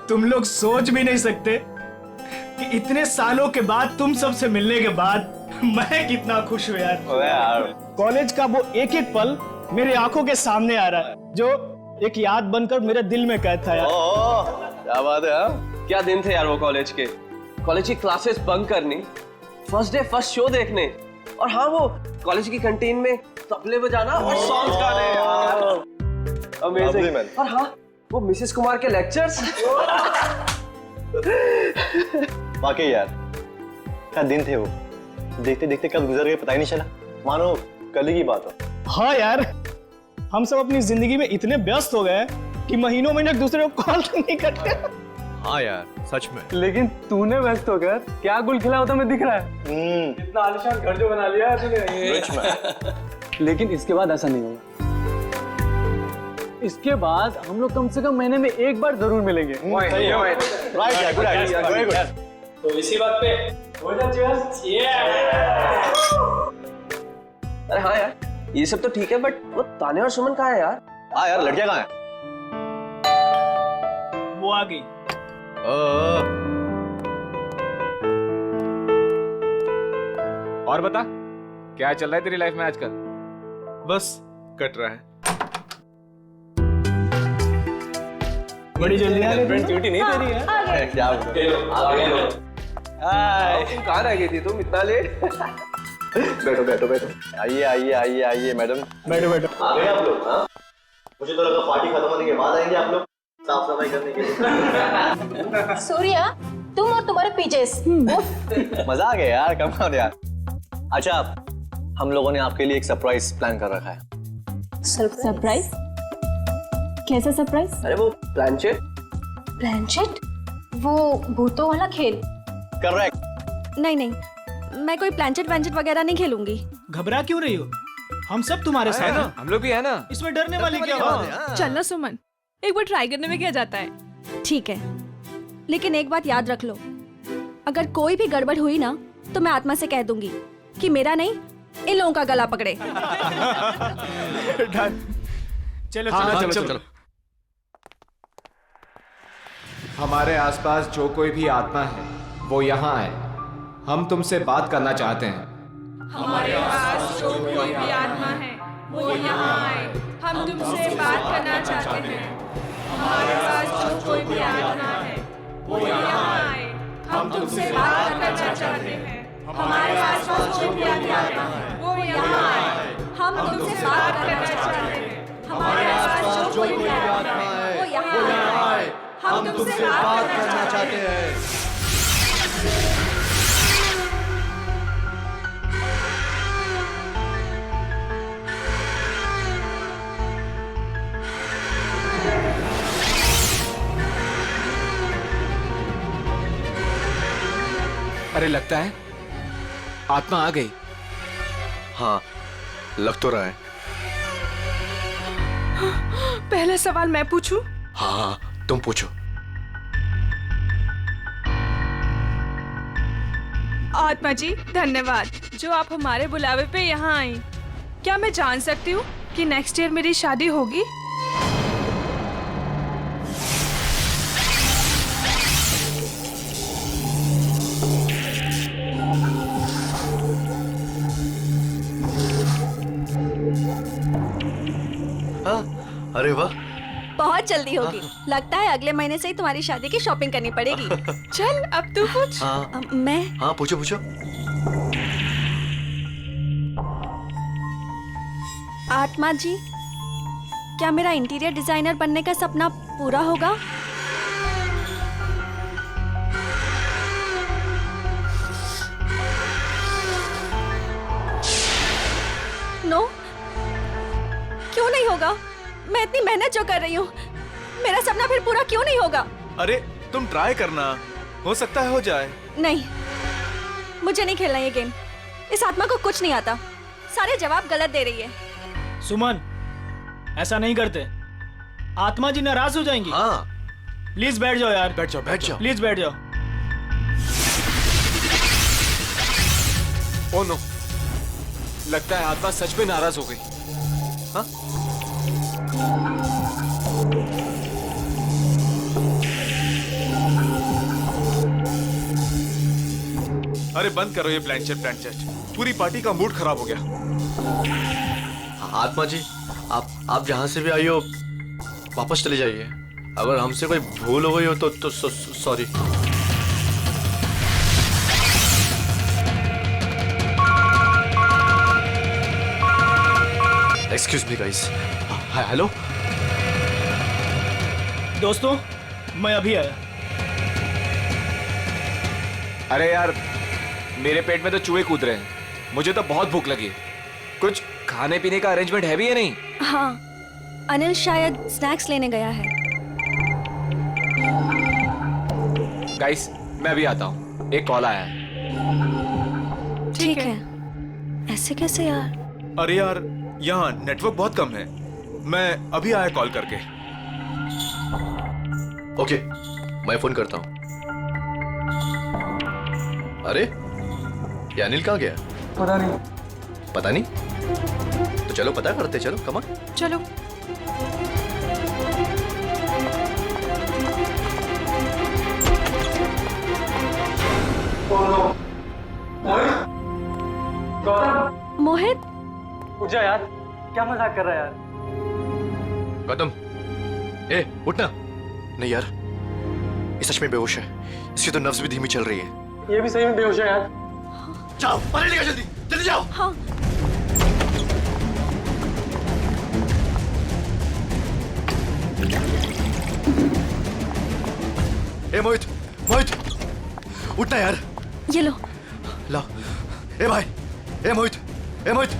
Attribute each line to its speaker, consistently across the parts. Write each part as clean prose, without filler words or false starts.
Speaker 1: तुम लोग सोच भी नहीं सकते कि इतने सालों के बाद तुम सबसे मिलने के बाद मैं कितना खुश हूँ यार। कॉलेज का वो एक एक पल मेरे आंखों के सामने आ रहा है, जो एक याद बनकर मेरे दिल में कैद था यार।
Speaker 2: क्या बात है। हाँ? क्या दिन थे यार वो कॉलेज के। कॉलेज की क्लासेस बंक करनी, फर्स्ट डे फर्स्ट शो देखने, और हाँ वो कॉलेज की कैंटीन में तबले बजाना और सॉन्ग्स गाने यार। अमेजिंग। और हाँ वो मिसेस कुमार के लेक्चर्स।
Speaker 3: वाकई यार क्या दिन थे वो, देखते देखते कब गुजर गए पता ही नहीं चला, मानो कल ही की बात हो।
Speaker 1: हाँ यार, हम सब अपनी जिंदगी में इतने व्यस्त हो गए कि महीनों महीने एक दूसरे को कॉल नहीं करते।
Speaker 4: हाँ यार सच में।
Speaker 5: लेकिन तूने व्यस्त होकर क्या गुल खिला होता मैं दिख रहा है। इतना आलीशान घर जो बना लिया तूने। लेकिन इसके बाद ऐसा नहीं होगा। इसके बाद हम लोग कम से कम महीने में एक बार जरूर मिलेंगे।
Speaker 3: राइट यार, गुड आइडिया, वेरी गुड।
Speaker 5: तो इसी बात पे हो जा चीयर्स।
Speaker 2: अरे हाँ यार ये सब तो ठीक है, बट वो ताने और सुमन कहाँ है यार?
Speaker 3: हाँ यार, लड़कियां कहाँ हैं?
Speaker 1: वो आ गई।
Speaker 4: और बता क्या चल रहा है तेरी लाइफ में आजकल?
Speaker 6: बस कट रहा है।
Speaker 1: बड़ी जल्दी आ गई।
Speaker 5: ड्यूटी नहीं तेरी है।
Speaker 3: क्या
Speaker 2: तुम कहाँ रह गई थी तुम इतना लेट?
Speaker 3: बैठो बैठो बैठो। आइए आइए आइए आइए मैडम।
Speaker 1: बैठो बैठो।
Speaker 3: आ गए आप लोग? हाँ, मुझे तो लगा पार्टी खत्म होने के बाद आएंगे आप लोग साफ सफाई करने के लिए।
Speaker 7: सूर्या, तुम और तुम्हारे पीजेस।
Speaker 3: मजा आ गया यार, कम ऑन यार। अच्छा, हम लोगों ने आपके लिए एक सरप्राइज प्लान कर रखा है।
Speaker 7: सरप्राइज? कैसा सरप्राइज?
Speaker 2: अरे वो प्लानचेट।
Speaker 7: प्लानचेट? वो भूतों वाला खेल?
Speaker 3: करेक्ट।
Speaker 8: नहीं नहीं, मैं कोई प्लानचेट वैंचेट वगैरह नहीं खेलूंगी।
Speaker 1: घबरा क्यों रही हो? हम सब तुम्हारे साथ हैं।
Speaker 4: हम लोग भी है ना।
Speaker 1: इसमें डरने वाली क्या बात है?
Speaker 8: चलना सुमन, एक बार ट्राई करने में क्या जाता है। ठीक है, लेकिन एक बात याद रख लो, अगर कोई भी गड़बड़ हुई ना तो मैं आत्मा से कह दूंगी कि मेरा नहीं इन लोगों का गला पकड़े।
Speaker 1: चलो
Speaker 4: चलो चलो चलो। हमारे आसपास जो कोई भी आत्मा है वो यहाँ आए, हम तुमसे बात करना चाहते हैं।
Speaker 8: हमारे पास जो कोई भी आत्मा है वो यहाँ आए, हम तुमसे बात करना चाहते हैं। हमारे पास जो कोई भी आत्मा है वो यहाँ आए, हम तुमसे बात करना चाहते हैं। हमारे पास जो कोई भी आत्मा है वो यहाँ आए, हम तुमसे बात करना चाहते हैं। हमारे पास जो कोई भी आत्मा है वो यहाँ आए, हम तुमसे बात करना चाहते हैं।
Speaker 4: अरे लगता है आत्मा आ गई।
Speaker 6: हाँ लग तो रहा है।
Speaker 8: पहला सवाल मैं पूछूं?
Speaker 6: हाँ तुम पूछो।
Speaker 8: आत्मा जी धन्यवाद जो आप हमारे बुलावे पे यहाँ आई। क्या मैं जान सकती हूँ कि नेक्स्ट ईयर मेरी शादी होगी?
Speaker 6: अरे वाह,
Speaker 8: बहुत जल्दी होगी। लगता है अगले महीने से ही तुम्हारी शादी की शॉपिंग करनी पड़ेगी। चल अब तू पूछ।
Speaker 6: हाँ
Speaker 8: मैं?
Speaker 6: हाँ पूछो पूछो।
Speaker 8: आत्मा जी, क्या मेरा इंटीरियर डिजाइनर बनने का सपना पूरा होगा? नो, क्यों नहीं होगा? मैं इतनी मेहनत जो कर रही हूँ, मेरा सपना फिर पूरा क्यों नहीं होगा?
Speaker 6: अरे तुम ट्राई करना, हो सकता है हो जाए।
Speaker 8: नहीं, मुझे नहीं खेलना ये गेम। इस आत्मा को कुछ नहीं आता, सारे जवाब गलत दे रही है।
Speaker 1: सुमन, ऐसा नहीं करते, आत्मा जी नाराज हो जाएंगी।
Speaker 6: हाँ
Speaker 1: प्लीज बैठ जाओ यार।
Speaker 6: बैठ जाओ बैठ जाओ।
Speaker 1: प्लीज बैठ जाओ।
Speaker 4: ओ नो, लगता है आत्मा सच में नाराज हो गई। हाँ?
Speaker 6: अरे बंद करो ये प्लानचेट। पूरी पार्टी का मूड खराब हो गया।
Speaker 3: आत्मा जी, आप जहां से भी आई हो वापस चले जाइए। अगर हमसे कोई भूल हो गई हो तो sorry. Excuse me guys. Hello
Speaker 1: दोस्तों, मैं अभी आया।
Speaker 4: अरे यार, मेरे पेट में तो चूहे कूद रहे हैं। मुझे तो बहुत भूख लगी है। कुछ खाने पीने का अरेंजमेंट है भी या नहीं?
Speaker 7: हाँ, अनिल शायद स्नैक्स लेने गया है।
Speaker 4: गाइस, मैं अभी आता हूँ, एक कॉल आया है।
Speaker 7: ठीक है। ऐसे कैसे यार?
Speaker 6: अरे यार, यहाँ नेटवर्क बहुत कम है। मैं अभी आया कॉल करके।
Speaker 3: ओके, मैं फोन करता हूँ। अरे ये अनिल कहाँ गया?
Speaker 5: पता नहीं।
Speaker 3: पता नहीं? तो चलो पता करते, चलो कम ऑन।
Speaker 7: चलो। मोहित,
Speaker 5: उठ जा यार, क्या मजाक कर रहा है यार?
Speaker 3: गौतम, ए उठना। नहीं यार, ये सच में बेहोश है। इसकी तो नब्ज भी धीमी चल रही है।
Speaker 5: ये भी सही में बेहोश है यार।
Speaker 3: जाओ पानी लेकर, जल्दी जल्दी जाओ।
Speaker 7: हाँ।
Speaker 3: ए मोहित, मोहित उठना यार।
Speaker 7: ये लो।
Speaker 3: ला। ए भाई, ए मोहित, ए मोहित।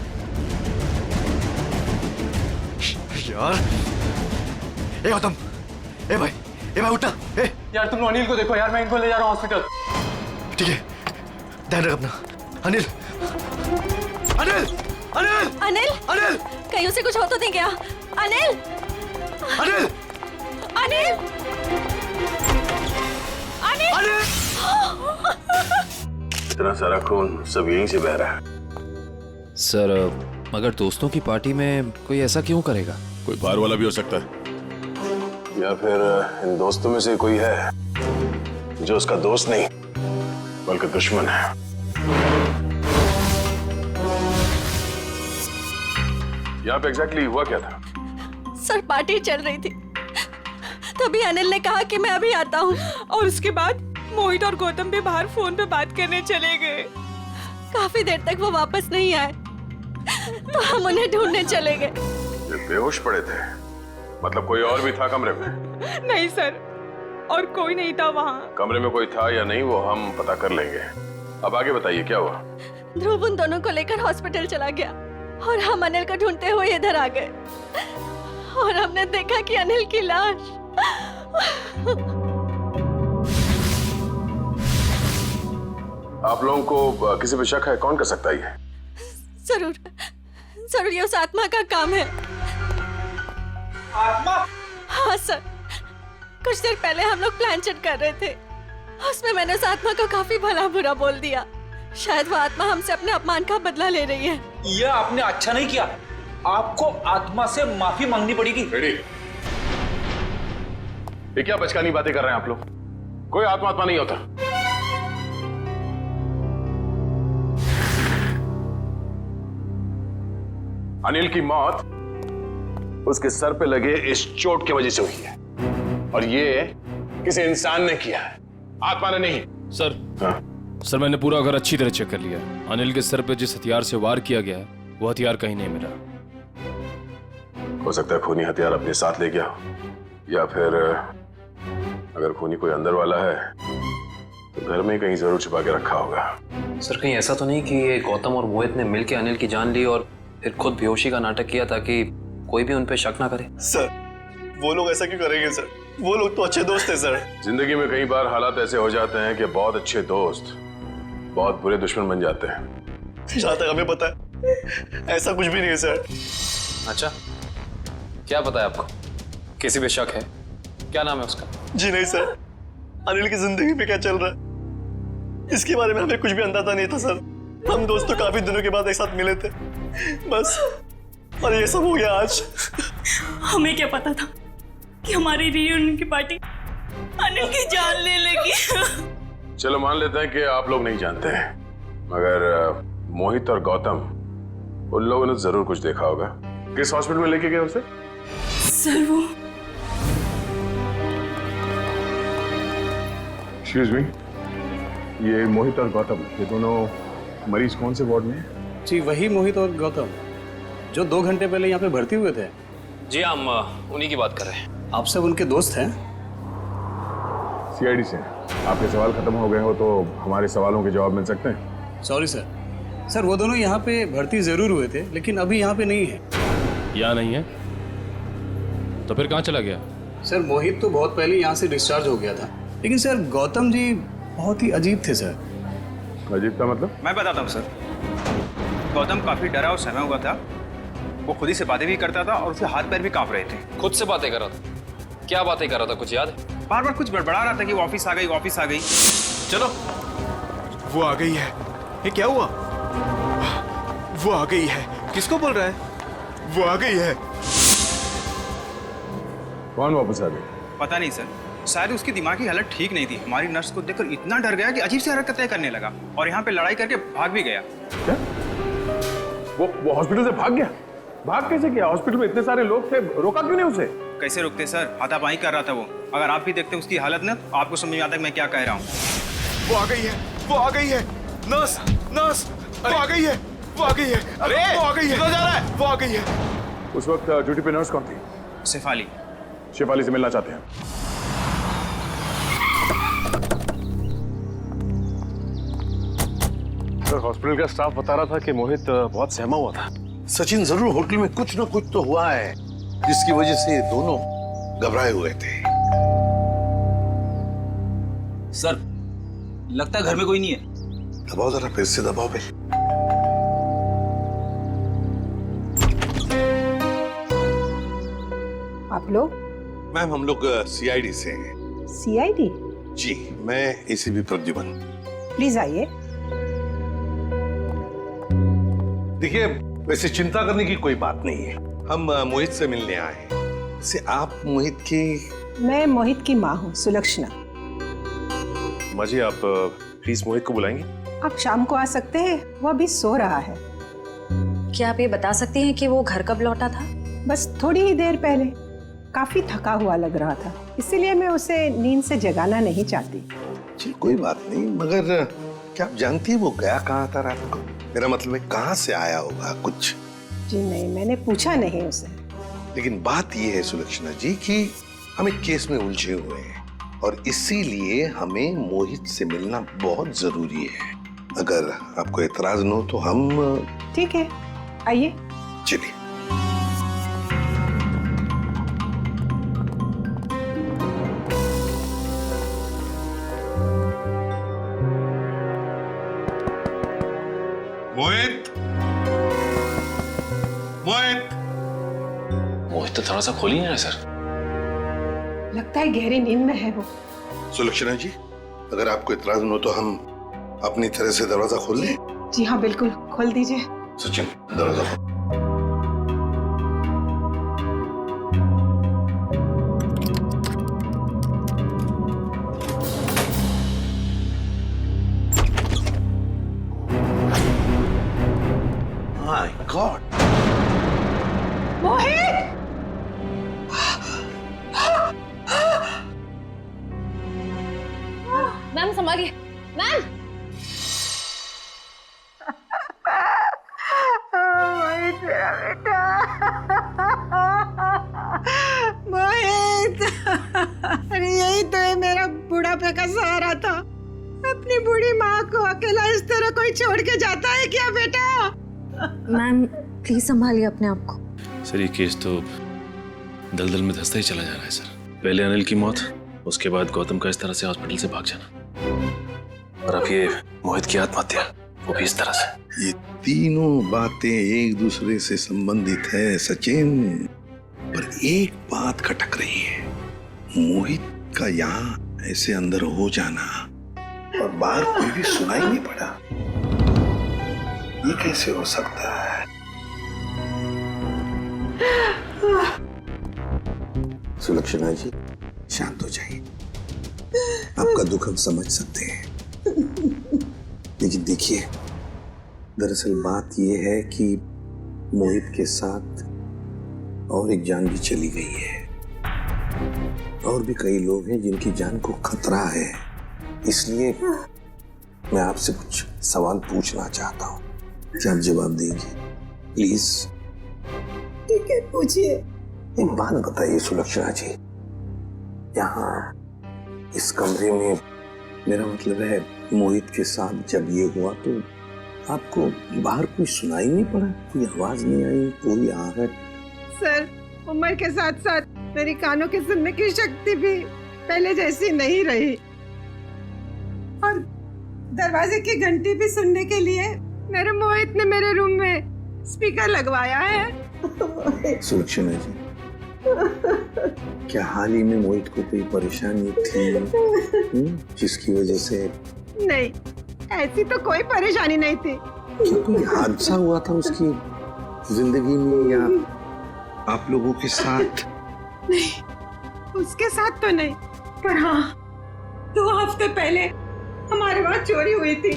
Speaker 3: यार, ए गौतम, ए भाई उठना। ए
Speaker 5: यार तुम अनिल को देखो यार, मैं इनको ले जा रहा हूँ हॉस्पिटल।
Speaker 3: ठीक है, ध्यान रख अपना। अनिल, अनिल, अनिल,
Speaker 7: अनिल,
Speaker 3: अनिल,
Speaker 7: कहीं उसे कुछ हो तो नहीं गया? अनिल,
Speaker 3: अनिल,
Speaker 7: अनिल, अनिल,
Speaker 3: अनिल।
Speaker 9: इतना सारा खून सब यहीं से बह रहा है।
Speaker 10: सर, मगर दोस्तों की पार्टी में कोई ऐसा क्यों करेगा?
Speaker 9: कोई बाहर वाला भी हो सकता है, या फिर इन दोस्तों में से कोई है जो उसका दोस्त नहीं बल्कि दुश्मन है। यहाँ पे एग्जैक्टली हुआ क्या था?
Speaker 7: सर पार्टी चल रही थी, तभी अनिल ने कहा कि मैं अभी आता हूँ।
Speaker 8: और उसके बाद मोहित और गौतम भी बाहर फोन पे बात करने चले गए।
Speaker 7: काफी देर तक वो वापस नहीं आए, तो हम उन्हें ढूंढने चले गए।
Speaker 9: ये बेहोश पड़े थे, मतलब कोई और भी था कमरे में?
Speaker 8: नहीं सर, और कोई नहीं था वहाँ।
Speaker 9: कमरे में कोई था या नहीं वो हम पता कर लेंगे। अब आगे बताइए क्या हुआ?
Speaker 7: ध्रुव उन दोनों को लेकर हॉस्पिटल चला गया और हम अनिल को ढूंढते हुए इधर आ गए और हमने देखा कि अनिल की लाश।
Speaker 9: आप लोगों को किसी पे शक है? कौन कर सकता है ये?
Speaker 7: जरूर जरूर ये उस आत्मा का काम है।
Speaker 1: आत्मा?
Speaker 7: हाँ सर, कुछ देर पहले हम लोग प्लानचेट कर रहे थे, उसमें मैंने उस आत्मा को काफी भला बुरा बोल दिया। शायद वो आत्मा हमसे अपने अपमान का बदला ले रही है।
Speaker 11: ये आपने अच्छा नहीं किया, आपको आत्मा से माफी मांगनी पड़ेगी।
Speaker 9: ये क्या बचकानी बातें कर रहे हैं आप लोग? कोई आत्मा नहीं होता। अनिल की मौत उसके सर पे लगे इस चोट की वजह से हुई है, और ये किसी इंसान ने किया है, आत्मा ने नहीं।
Speaker 10: सर,
Speaker 9: हाँ?
Speaker 10: सर मैंने पूरा घर अच्छी तरह चेक कर लिया। अनिल के सर पे जिस हथियार से वार किया गया है वो हथियार कहीं नहीं मिला।
Speaker 9: हो सकता है खूनी हथियार अपने साथ ले गया हो, या फिर अगर खूनी कोई अंदर वाला है तो घर में कहीं जरूर छुपा के रखा होगा।
Speaker 11: सर कहीं ऐसा तो नहीं कि ये गौतम और मोहित ने मिलकर अनिल की जान ली और फिर खुद बेहोशी का नाटक किया ताकि कोई भी उन पे शक ना करे?
Speaker 3: सर, वो लोग ऐसा क्यों करेंगे सर? वो लोग तो अच्छे दोस्त हैं सर।
Speaker 9: जिंदगी में कई बार हालात ऐसे हो जाते हैं कि बहुत अच्छे दोस्त बहुत बुरे दुश्मन बन जाते हैं।
Speaker 3: जहाँ तक हमें पता है ऐसा कुछ भी नहीं है सर।
Speaker 10: अच्छा, क्या पता है आपको? किसी पे शक है? क्या नाम है उसका?
Speaker 3: जी नहीं सर, अनिल की जिंदगी में क्या चल रहा है इसके बारे में हमें कुछ भी अंदाजा नहीं था सर। हम दोस्तों काफी दिनों के बाद एक साथ मिले थे बस, और ये सब हो गया आज।
Speaker 8: हमें क्या पता था कि हमारी रियूनियन की पार्टी अनिल की जान ले लेगी।
Speaker 9: चलो मान लेते हैं कि आप लोग नहीं जानते हैं, मगर मोहित और गौतम, उन लोगों ने जरूर कुछ देखा होगा। किस हॉस्पिटल में लेके गए उसे?
Speaker 8: सर वो
Speaker 9: एक्सक्यूज मी, ये मोहित और गौतम, ये दोनों मरीज कौन से वार्ड में हैं?
Speaker 5: जी वही मोहित और गौतम जो 2 घंटे पहले यहाँ पे भर्ती हुए थे।
Speaker 11: जी हम उन्हीं की बात कर रहे हैं।
Speaker 5: आप सब उनके दोस्त हैं?
Speaker 9: सीआईडी से। आपके सवाल खत्म हो गए हो तो हमारे सवालों के जवाब मिल सकते हैं?
Speaker 5: Sorry sir. सर वो दोनों यहाँ पे भर्ती जरूर हुए थे लेकिन अभी यहाँ पे नहीं है।
Speaker 10: यहाँ नहीं है तो फिर कहाँ चला गया?
Speaker 5: सर मोहित तो बहुत पहले यहाँ से डिस्चार्ज हो गया था, लेकिन सर गौतम जी बहुत ही अजीब थे सर।
Speaker 9: अजीब का मतलब?
Speaker 12: मैं बताता हूँ सर। गौतम काफी डरा और सहमा हुआ था। वो खुद ही से बातें भी करता था और उसके हाथ पैर भी कांप रहे थे।
Speaker 11: खुद से बातें कर रहा था? क्या बातें कर रहा था, कुछ याद है?
Speaker 12: बार बार कुछ बड़बड़ा रहा था कि वो ऑफिस आ गई, ऑफिस आ गई।
Speaker 6: चलो, वो आ गई है। ये क्या हुआ? वो आ गई है। किसको बोल रहा है? वो आ गई है।
Speaker 9: कौन वापस आ गई?
Speaker 12: पता नहीं सर, शायद उसकी दिमाग की हालत ठीक नहीं थी। हमारी नर्स को देखकर इतना डर गया कि अजीब सी हरकतें करने लगा और यहाँ पे लड़ाई करके भाग भी गया।
Speaker 9: क्या? वो हॉस्पिटल से भाग गया? भाग कैसे गया? हॉस्पिटल में इतने सारे लोग थे, रोका क्यों नहीं उसे?
Speaker 12: कैसे रोकते सर, हाथापाई कर रहा था वो। अगर आप भी देखते उसकी हालत ना तो आपको समझ में आता है मैं क्या कह रहा हूँ।
Speaker 6: वो आ गई है। वो आ गई है। नर्स, नर्स, वो आ गई है। वो आ गई है। अरे वो आ गई है। जा रहा है। वो आ गई है।
Speaker 9: उस वक्त ड्यूटी पे नर्स कौन थी?
Speaker 12: शेफाली।
Speaker 9: शेफाली से मिलना चाहते हैं।
Speaker 3: सर हॉस्पिटल का स्टाफ बता रहा था कि मोहित बहुत सहमा हुआ था।
Speaker 13: सचिन, जरूर होटल में कुछ ना कुछ तो हुआ है जिसकी वजह से ये दोनों घबराए हुए थे।
Speaker 12: सर लगता है घर में कोई नहीं है।
Speaker 13: दबाओ जरा, फिर से दबाओ पे।
Speaker 14: आप लोग?
Speaker 13: मैम हम लोग सीआईडी से हैं।
Speaker 14: सीआईडी?
Speaker 13: जी, मैं एसीपी प्रद्युमन।
Speaker 14: प्लीज आइए।
Speaker 13: देखिए, वैसे चिंता करने की कोई बात नहीं है। हम मोहित से मिलने आए हैं। वैसे आप मोहित की?
Speaker 14: मैं मोहित की माँ हूँ, सुलक्षणा।
Speaker 3: माँ जी, आप प्लीज मोहित को बुलाएंगे?
Speaker 14: आप शाम को आ सकते हैं, वो अभी सो रहा है।
Speaker 7: क्या आप ये बता सकती हैं कि वो घर कब लौटा था?
Speaker 14: बस थोड़ी ही देर पहले। काफी थका हुआ लग रहा था, इसीलिए मैं उसे नींद से जगाना नहीं चाहती।
Speaker 13: जी कोई बात नहीं, मगर क्या आप जानती है वो गया कहाँ था रात को? मेरा मतलब है कहाँ से आया होगा कुछ?
Speaker 14: जी नहीं, मैंने पूछा नहीं उसे।
Speaker 13: लेकिन बात ये है सुलक्षणा जी कि हम एक केस में उलझे हुए हैं और इसीलिए हमें मोहित से मिलना बहुत जरूरी है। अगर आपको एतराज न हो तो हम...
Speaker 14: ठीक है, आइए।
Speaker 13: चलिए। मोहित, मोहित।
Speaker 11: मोहित तो थोड़ा सा खोल ही नहीं रहा सर।
Speaker 14: लगता है गहरी नींद में है वो।
Speaker 13: सुलक्षणा जी, अगर आपको इतराज न हो तो हम अपनी तरह से दरवाजा खोल लें?
Speaker 14: जी हाँ बिल्कुल, खोल दीजिए।
Speaker 13: सचिन, दरवाजा खोल। My god,
Speaker 14: Mohit!
Speaker 7: मैम संभालिए, मैम।
Speaker 14: मोहित मेरा बेटा, मोहित। अरे यही तो है मेरा बुढ़ापे का सहारा था। अपनी बूढ़ी माँ को अकेला इस तरह कोई छोड़ के जाता है क्या बेटा?
Speaker 7: मैम प्लीज संभालिए अपने आप को।
Speaker 10: सर ये केस तो दलदल में धंसता ही चला जा रहा है सर। पहले अनिल की मौत, उसके बाद गौतम का इस तरह से हॉस्पिटल से भाग जाना, और अब ये मोहित की आत्महत्या, वो भी इस तरह से।
Speaker 13: ये तीनों बातें एक दूसरे से संबंधित है सचिन, पर एक बात खटक रही है। मोहित का यहाँ ऐसे अंदर हो जाना और बाहर कोई भी सुनाई नहीं पड़ा, ये कैसे हो सकता है? सुलक्षणा जी, शांत हो जाइए। आपका दुख हम समझ सकते हैं, लेकिन देखिए दरअसल बात यह है कि मोहित के साथ और एक जान भी चली गई है, और भी कई लोग हैं जिनकी जान को खतरा है। इसलिए मैं आपसे कुछ सवाल पूछना चाहता हूँ, क्या आप जवाब देंगे प्लीज?
Speaker 14: ठीक है, पूछिए।
Speaker 13: एक बात बताइए सुलक्षणा जी, यहाँ इस कमरे में, मेरा मतलब है मोहित के साथ जब ये हुआ तो आपको बाहर कोई सुनाई नहीं पड़ा? कोई आवाज नहीं आई, कोई आहट?
Speaker 14: सर, उम्र के साथ साथ मेरी कानों की सुनने की शक्ति भी पहले जैसी नहीं रही, और दरवाजे की घंटी भी सुनने के लिए मेरे मोहित ने मेरे रूम में स्पीकर लगवाया है।
Speaker 13: सुलक्षणा जी, क्या हाल ही में मोहित को कोई परेशानी थी जिसकी वजह से?
Speaker 14: नहीं, ऐसी तो कोई परेशानी नहीं थी।
Speaker 13: क्या कोई हादसा हुआ था उसकी जिंदगी में या आप लोगों के साथ?
Speaker 14: नहीं, उसके साथ तो नहीं, पर हाँ 2 हफ्ते पहले हमारे वहाँ चोरी हुई थी।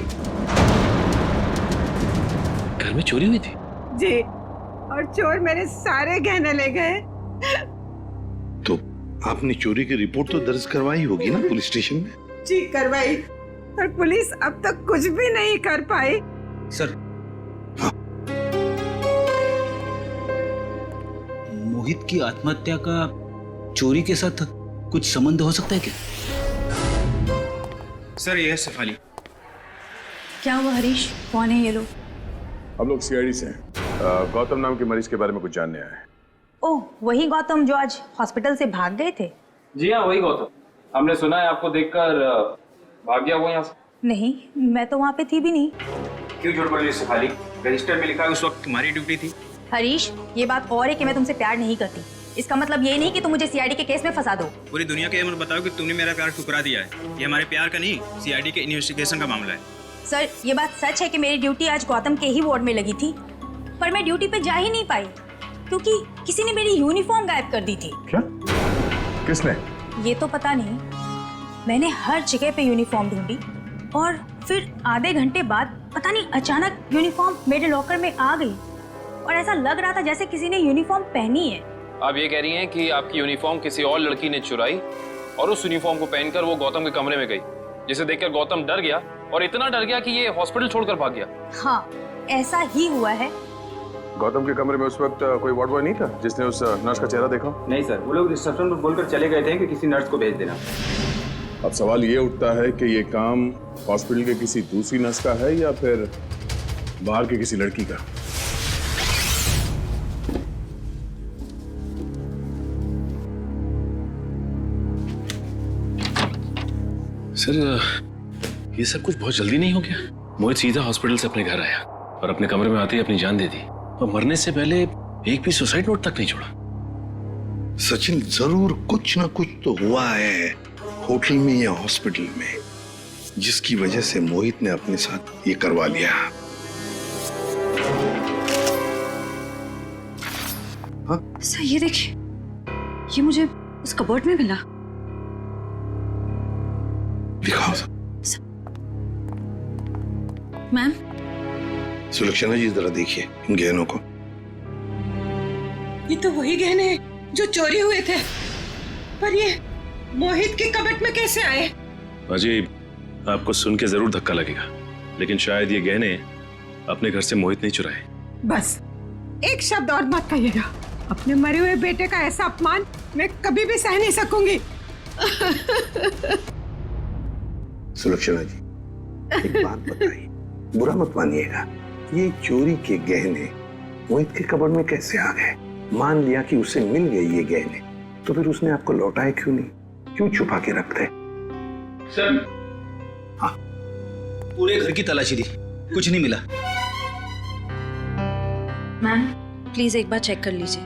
Speaker 10: घर में चोरी हुई थी? जी,
Speaker 14: और चोर मेरे सारे गहने ले गए।
Speaker 13: तो आपने चोरी की रिपोर्ट तो दर्ज करवाई होगी ना पुलिस स्टेशन में?
Speaker 14: जी करवाई, पर पुलिस अब तक कुछ भी नहीं कर पाई।
Speaker 12: सर, मोहित की आत्महत्या का चोरी के साथ कुछ संबंध हो सकता है क्या? सर, ये है शेफाली।
Speaker 15: क्या हुआ हरीश, कौन है ये लोग?
Speaker 9: हम लोग सीआईडी से हैं। गौतम नाम के मरीज के बारे में कुछ जानने आए हैं।
Speaker 15: ओह, वही गौतम जो आज हॉस्पिटल से भाग गए थे?
Speaker 5: जी हाँ, वही गौतम। हमने सुना है आपको देखकर भाग गया वो यहाँ से।
Speaker 15: नहीं, मैं तो वहाँ पे थी भी नहीं।
Speaker 12: क्यों झूठ बोल रही है शेफाली? रजिस्टर में लिखा है उस वक्त तुम्हारी ड्यूटी थी।
Speaker 15: हरीश, ये बात और है कि मैं तुमसे प्यार नहीं करती। इसका मतलब ये नहीं कि तुम मुझे सीआईडी के केस में फंसा दो।
Speaker 12: पूरी दुनिया के ये मत बताओ कि तुमने मेरा प्यार ठुकरा दिया है। ये हमारे प्यार का नहीं, सीआईडी के इन्वेस्टिगेशन का मामला है।
Speaker 15: सर, ये बात सच है कि मेरी ड्यूटी आज गौतम के ही वार्ड में लगी थी, पर मैं ड्यूटी पे जा ही नहीं पाई क्योंकि किसी ने मेरी यूनिफॉर्म गायब कर दी थी।
Speaker 9: क्या? किसने?
Speaker 15: ये तो पता नहीं। मैंने हर जगह पे यूनिफॉर्म ढूंढी और फिर आधे घंटे बाद पता नहीं अचानक यूनिफॉर्म मेरे लॉकर में आ गई, और ऐसा लग रहा था जैसे किसी ने यूनिफॉर्म पहनी है।
Speaker 11: आप ये कह रही हैं कि आपकी यूनिफॉर्म किसी और लड़की ने चुराई और उस यूनिफॉर्म को पहनकर वो गौतम के कमरे में गई, जिसे देखकर गौतम डर गया और इतना डर गया कि ये हॉस्पिटल छोड़कर भाग गया।
Speaker 15: हाँ, ऐसा ही हुआ है।
Speaker 9: गौतम के कमरे में उस वक्त कोई वार्ड बॉय नहीं था जिसने उस नर्स का चेहरा देखा?
Speaker 5: नहीं सर, वो लोग रिसेप्शन पर बोलकर चले गए थे कि किसी नर्स को भेज देना।
Speaker 9: अब सवाल ये उठता है कि ये काम हॉस्पिटल के किसी दूसरी नर्स का है या फिर बाहर की किसी लड़की का?
Speaker 10: सर, ये सब कुछ बहुत जल्दी नहीं हो गया? मोहित सीधा हॉस्पिटल से अपने घर आया और अपने कमरे में आते ही अपनी जान दे दी, और मरने से पहले एक भी सुसाइड नोट तक नहीं छोड़ा।
Speaker 13: सचिन, जरूर कुछ ना कुछ तो हुआ है होटल में या हॉस्पिटल में, जिसकी वजह से मोहित ने अपने साथ ये करवा लिया। हाँ?
Speaker 15: सर, ये देखिए, ये मुझे उस कबर्ड में मिला।
Speaker 13: दिखाओ।
Speaker 15: मैम।
Speaker 13: सुलक्षणा जी, जरा देखिए इन गहनों को।
Speaker 14: ये तो वही गहने हैं जो चोरी हुए थे, पर ये मोहित के कबर्ड में कैसे आए?
Speaker 10: अजीब, आपको सुन के जरूर धक्का लगेगा, लेकिन शायद ये गहने अपने घर से मोहित नहीं चुराए।
Speaker 14: बस एक शब्द और मत कहिएगा। अपने मरे हुए बेटे का ऐसा अपमान मैं कभी भी सह नहीं सकूंगी।
Speaker 13: सुलक्षणा जी, एक बात बताइए, बुरा मत मानिएगा, ये चोरी के गहने मोहित के कबर्ड में कैसे आ गए? मान लिया कि उसे मिल गए ये गहने, तो फिर उसने आपको लौटाए क्यों नहीं? क्यों छुपा के रखते?
Speaker 12: सर,
Speaker 13: हाँ,
Speaker 12: पूरे घर की तलाशी दी, कुछ नहीं मिला।
Speaker 15: मैम, प्लीज एक बार चेक कर लीजिए,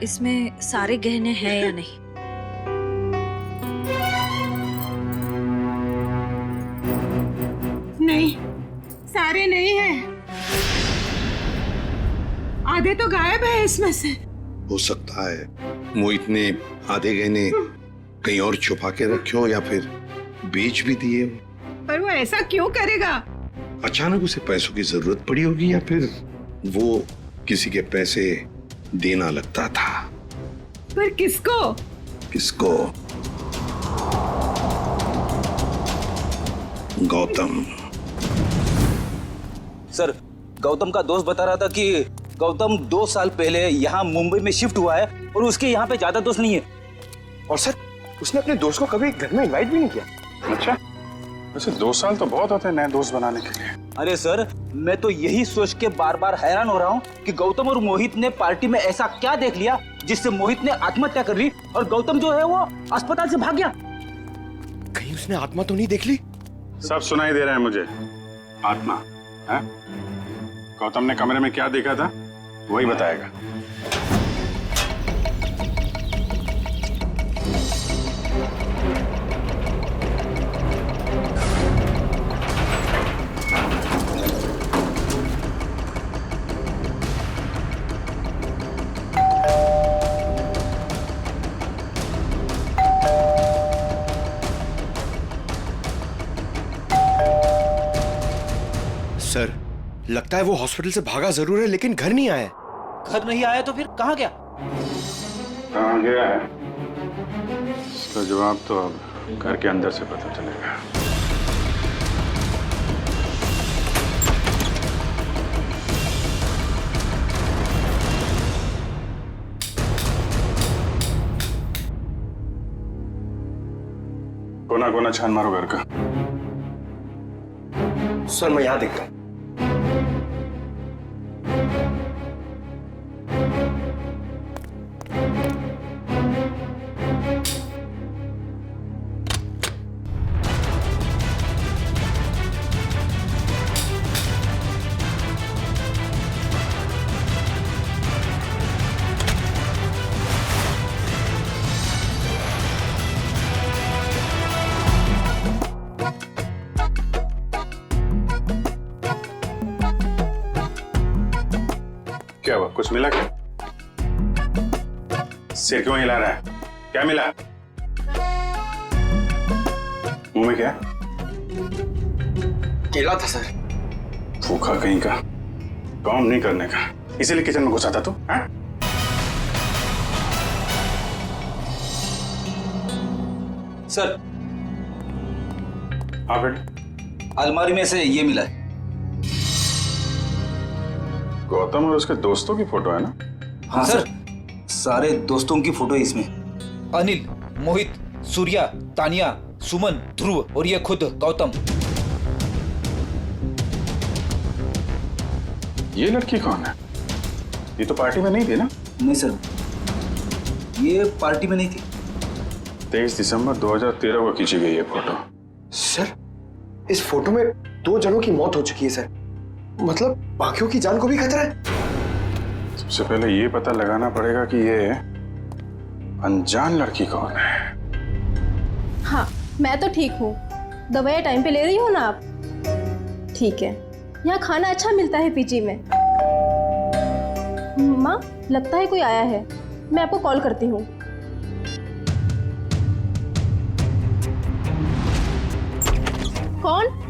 Speaker 15: इसमें सारे गहने हैं या नहीं।
Speaker 14: नहीं, सारे नहीं हैं। आधे तो गायब है इसमें से।
Speaker 13: हो सकता है मोहित ने आधे गहने कहीं और छुपा के रखे हो या फिर बेच भी दिए।
Speaker 14: पर वो ऐसा क्यों करेगा?
Speaker 13: अचानक उसे पैसों की जरूरत पड़ी होगी या फिर वो किसी के पैसे देना लगता था।
Speaker 14: पर किसको?
Speaker 13: किसको? गौतम।
Speaker 16: सर, गौतम का दोस्त बता रहा था कि गौतम 2 साल पहले यहाँ मुंबई में शिफ्ट हुआ है और उसके यहाँ पे ज्यादा दोस्त नहीं है।
Speaker 6: और सर, उसने अपने दोस्त को कभी घर में इनवाइट भी नहीं किया।
Speaker 9: अच्छा, वैसे 2 साल तो बहुत होते हैं नए दोस्त बनाने के लिए।
Speaker 16: अरे सर, मैं तो यही सोच के बार बार हैरान हो रहा हूँ कि गौतम और मोहित ने पार्टी में ऐसा क्या देख लिया जिससे मोहित ने आत्महत्या कर ली और गौतम जो है वो अस्पताल से भाग गया।
Speaker 6: कहीं उसने आत्मा तो नहीं देख ली?
Speaker 9: सब सुनाई दे रहा है मुझे। आत्मा है? गौतम ने कमरे में क्या देखा था वही बताएगा।
Speaker 6: सर, लगता है वो हॉस्पिटल से भागा जरूर है लेकिन घर नहीं आया।
Speaker 16: घर नहीं आया तो फिर कहाँ गया?
Speaker 9: कहाँ गया है इसका जवाब तो अब घर के अंदर से पता चलेगा। कोना कोना छान मारो घर का।
Speaker 6: सर, मैं यहां देखता हूं।
Speaker 9: क्या हुआ? कुछ मिला क्या? सिर क्यों हिला रहा है? क्या मिला? मुंह में क्या?
Speaker 6: केला था सर।
Speaker 9: भूखा कहीं का, काम नहीं करने का, इसीलिए किचन में घुसा था तू? हाँ?
Speaker 16: सर।
Speaker 9: हाँ बेटे।
Speaker 16: अलमारी में से ये मिला है।
Speaker 9: गौतम और उसके दोस्तों की फोटो है ना?
Speaker 16: हाँ सर, सारे दोस्तों की फोटो है इसमें। अनिल, मोहित, सूर्या, तानिया, सुमन, ध्रुव और ये खुद गौतम।
Speaker 9: ये लड़की कौन है? ये तो पार्टी में नहीं थी ना?
Speaker 16: नहीं सर, ये पार्टी में नहीं थी।
Speaker 9: 23 दिसंबर 2013 को खींची गई ये फोटो।
Speaker 6: सर, इस फोटो में 2 जनों की मौत हो चुकी है सर। मतलब बाकियों की जान को भी खतरा है।
Speaker 9: सबसे पहले ये पता लगाना पड़ेगा कि ये अनजान लड़की कौन है।
Speaker 17: हाँ, मैं तो ठीक हूँ। दवाइयाँ टाइम पे ले रही हो ना आप? ठीक है। यहाँ खाना अच्छा मिलता है पीजी में। माँ, लगता है कोई आया है। मैं आपको कॉल करती हूँ। कौन?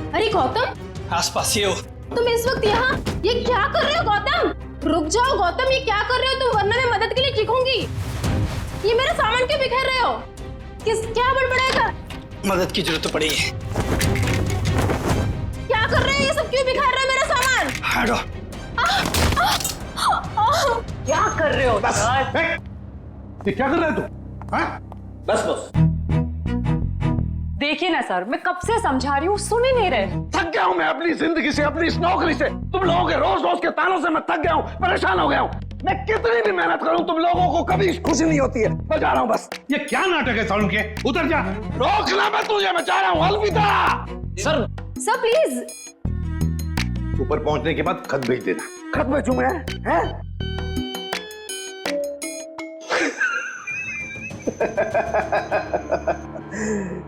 Speaker 17: अरे गौतम,
Speaker 16: आसपास ही हो।
Speaker 17: तुम इस वक्त यहाँ ये क्या कर रहे हो गौतम? रुक जाओ गौतम, ये क्या कर रहे हो तुम, वरना मैं मदद के लिए चीखूंगी। ये मेरा सामान क्यों बिखेर रहे हो? क्या बड़बड़ाएगा?
Speaker 16: मदद की जरूरत पड़ेगी।
Speaker 17: क्या कर रहे हो? ये सब क्यों बिखेर रहे हो मेरा सामान?
Speaker 16: हटो।
Speaker 17: क्या कर रहे हो?
Speaker 13: बस। ये क्या कर रहा है तू?
Speaker 16: बस बस।
Speaker 18: देखिए ना सर, मैं कब से समझा रही हूँ, सुन ही नहीं रहे।
Speaker 13: थक गया हूँ मैं अपनी जिंदगी से, अपनी इस नौकरी से। तुम लोगों के रोज रोज के तानों से मैं थक गया हूँ, परेशान हो गया हूँ। मैं कितनी भी मेहनत करूँ तुम लोगों को कभी खुशी नहीं होती है। मैं जा रहा हूँ बस।
Speaker 19: ये क्या नाटक है साउंड के? उतर जा।
Speaker 13: रोकना मैं तुझे, मैं जा रहा हूँ। अलविदा।
Speaker 16: Sir
Speaker 17: please.
Speaker 13: ऊपर पहुंचने के बाद खत भेज देना। खत भेजूं मैं? हैं?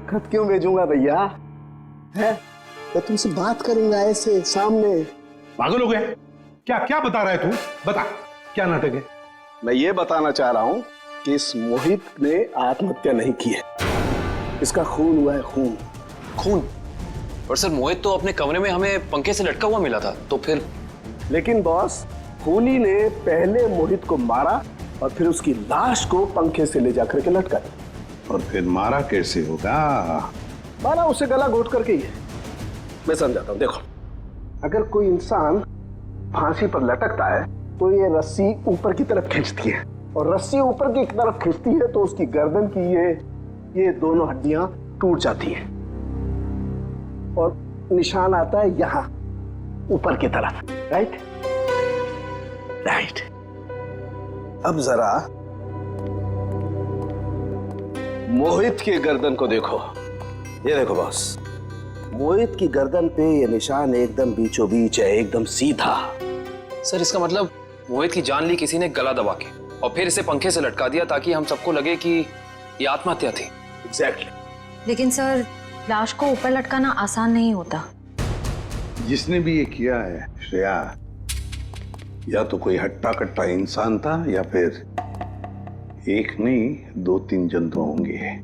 Speaker 20: खत क्यों भेजूंगा भैया? है? मैं तुमसे बात करूंगा ऐसे सामने।
Speaker 19: पागल हो गया? क्या क्या बता रहा है तू? बता, क्या नाटक है?
Speaker 20: मैं ये बताना चाह रहा हूं कि इस मोहित ने आत्महत्या नहीं की है। इसका खून हुआ है, खून।
Speaker 19: खून?
Speaker 11: पर सर मोहित तो अपने कमरे में हमें पंखे से लटका हुआ मिला था, तो फिर?
Speaker 20: लेकिन बॉस, खूनी ने पहले मोहित को मारा और फिर उसकी लाश को पंखे से ले जाकर के लटका दिया।
Speaker 13: और फिर मारा कैसे होगा?
Speaker 20: मारा उसे गला घोट करके ही है। मैं समझाता हूँ, देखो, अगर कोई इंसान फांसी पर लटकता है तो ये रस्सी ऊपर की तरफ खींचती है, और रस्सी ऊपर की तरफ खींचती है तो उसकी गर्दन की ये दोनों हड्डियां टूट जाती हैं और निशान आता है यहां ऊपर की तरफ। Right right. अब जरा मोहित की गर्दन को देखो। ये देखो बॉस, मोहित की गर्दन पे ये निशान एकदम बीचों बीच है, एकदम सीधा।
Speaker 11: सर इसका मतलब मोहित की जान ली किसी ने गला दबा के और फिर इसे पंखे से लटका दिया ताकि हम सबको लगे कि ये आत्महत्या थी।
Speaker 20: एग्जैक्टली।
Speaker 15: लेकिन सर लाश को ऊपर लटकाना आसान नहीं होता।
Speaker 13: जिसने भी ये किया है श्रेया, या तो कोई हट्टा कट्टा इंसान था या फिर एक नहीं 2-3 जंतु होंगे।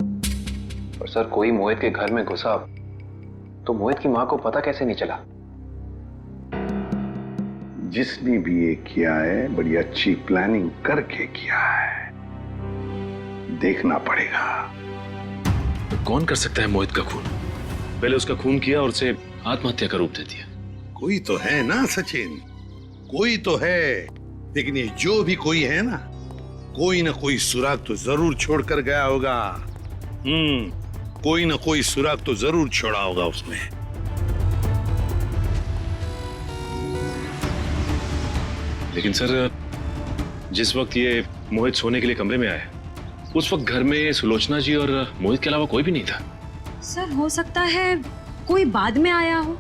Speaker 11: और सर कोई मोहित के घर में घुसा तो मोहित की मां को पता कैसे नहीं चला?
Speaker 13: जिसने भी ये किया है बड़ी अच्छी प्लानिंग करके किया है, देखना पड़ेगा।
Speaker 10: तो कौन कर सकता है मोहित का खून? पहले उसका खून किया और उसे आत्महत्या का रूप दे दिया।
Speaker 13: कोई तो है ना सचिन, कोई तो है। लेकिन ये जो भी कोई है ना कोई सुराग तो जरूर छोड़कर गया होगा। कोई ना कोई सुराग तो जरूर छोड़ा होगा उसने।
Speaker 10: लेकिन सर जिस वक्त ये मोहित सोने के लिए कमरे में आया, उस वक्त घर में सुलोचना जी और मोहित के अलावा कोई भी नहीं था।
Speaker 15: सर हो सकता है कोई बाद में आया हो।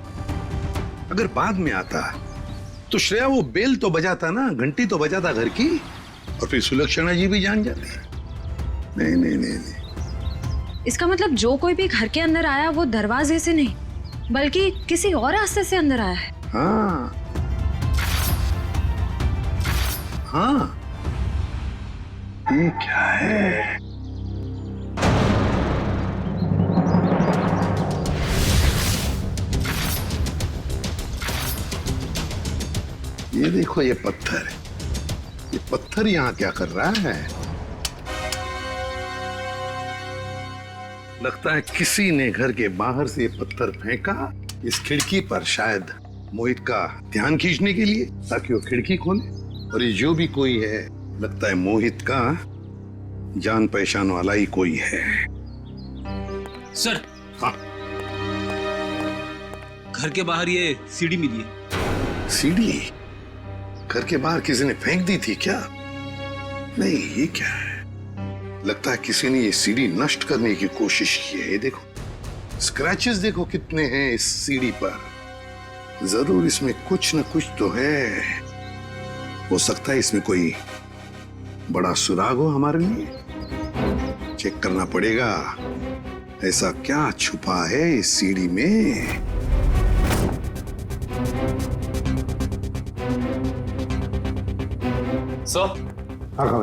Speaker 13: अगर बाद में आता तो श्रेया वो बेल तो बजाता ना, घंटी तो बजाता घर की, और फिर सुलक्षणा जी भी जान जाते। नहीं नहीं नहीं नहीं।
Speaker 15: इसका मतलब जो कोई भी घर के अंदर आया वो दरवाजे से नहीं बल्कि किसी और रास्ते से अंदर आया है।
Speaker 13: हाँ हाँ। ये क्या है? ये देखो, ये पत्थर, ये पत्थर यहाँ क्या कर रहा है? लगता है किसी ने घर के बाहर से ये पत्थर फेंका इस खिड़की पर, शायद मोहित का ध्यान खींचने के लिए, ताकि वो खिड़की खोले। और ये जो भी कोई है, लगता है मोहित का जान पहचान वाला ही कोई है।
Speaker 16: सर।
Speaker 13: हाँ।
Speaker 16: घर के बाहर ये सीढ़ी मिली है।
Speaker 13: सीढ़ी? घर के बाहर किसी ने फेंक दी थी क्या? नहीं, ये क्या है? लगता है किसी ने ये सीढ़ी नष्ट करने की कोशिश की है। ये देखो, स्क्रैचेस देखो कितने हैं इस सीढ़ी पर। जरूर इसमें कुछ न कुछ तो है। हो सकता है इसमें कोई बड़ा सुराग हो हमारे लिए। चेक करना पड़ेगा, ऐसा क्या छुपा है इस सीढ़ी में।
Speaker 11: सर।
Speaker 19: हाँ,